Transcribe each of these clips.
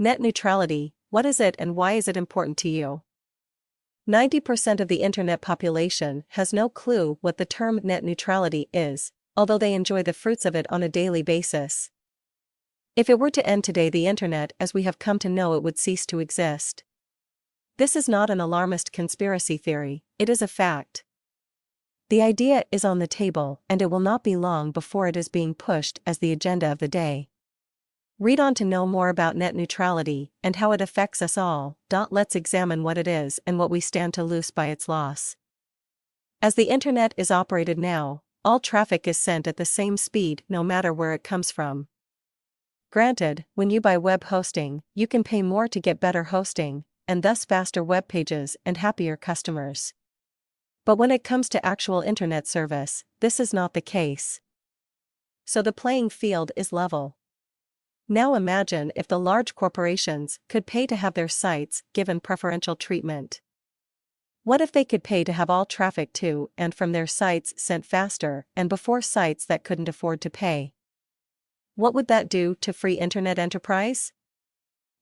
Net neutrality, what is it and why is it important to you? 90% of the internet population has no clue what the term net neutrality is, although they enjoy the fruits of it on a daily basis. If it were to end today, the internet as we have come to know it would cease to exist. This is not an alarmist conspiracy theory, it is a fact. The idea is on the table, and it will not be long before it is being pushed as the agenda of the day. Read on to know more about net neutrality and how it affects us all. Let's examine what it is and what we stand to lose by its loss. As the internet is operated now, all traffic is sent at the same speed no matter where it comes from. Granted, when you buy web hosting, you can pay more to get better hosting, and thus faster web pages and happier customers. But when it comes to actual internet service, this is not the case. So the playing field is level. Now imagine if the large corporations could pay to have their sites given preferential treatment. What if they could pay to have all traffic to and from their sites sent faster and before sites that couldn't afford to pay? What would that do to free internet enterprise?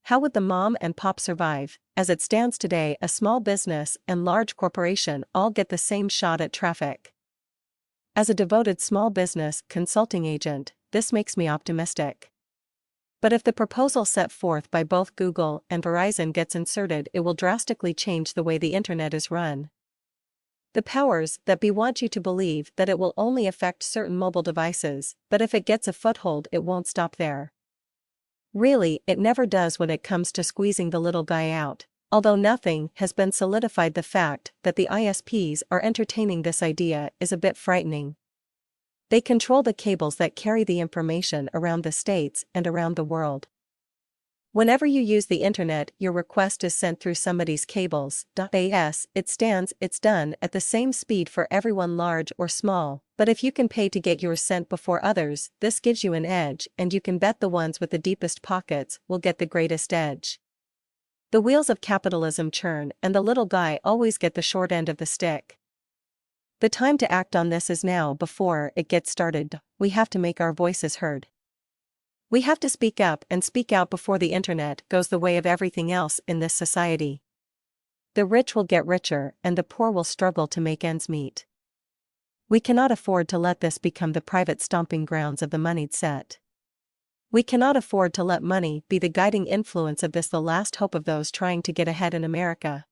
How would the mom and pop survive? As it stands today, a small business and large corporation all get the same shot at traffic. As a devoted small business consulting agent, this makes me optimistic. But if the proposal set forth by both Google and Verizon gets inserted, it will drastically change the way the internet is run. The powers that be want you to believe that it will only affect certain mobile devices, but if it gets a foothold, it won't stop there. Really, it never does when it comes to squeezing the little guy out, although nothing has been solidified. The fact that the ISPs are entertaining this idea is a bit frightening. They control the cables that carry the information around the states and around the world. Whenever you use the internet, your request is sent through somebody's cables. It's done at the same speed for everyone, large or small, but if you can pay to get yours sent before others, this gives you an edge, and you can bet the ones with the deepest pockets will get the greatest edge. The wheels of capitalism churn, and the little guy always get the short end of the stick. The time to act on this is now before it gets started. We have to make our voices heard. We have to speak up and speak out before the internet goes the way of everything else in this society. The rich will get richer and the poor will struggle to make ends meet. We cannot afford to let this become the private stomping grounds of the moneyed set. We cannot afford to let money be the guiding influence of this, the last hope of those trying to get ahead in America.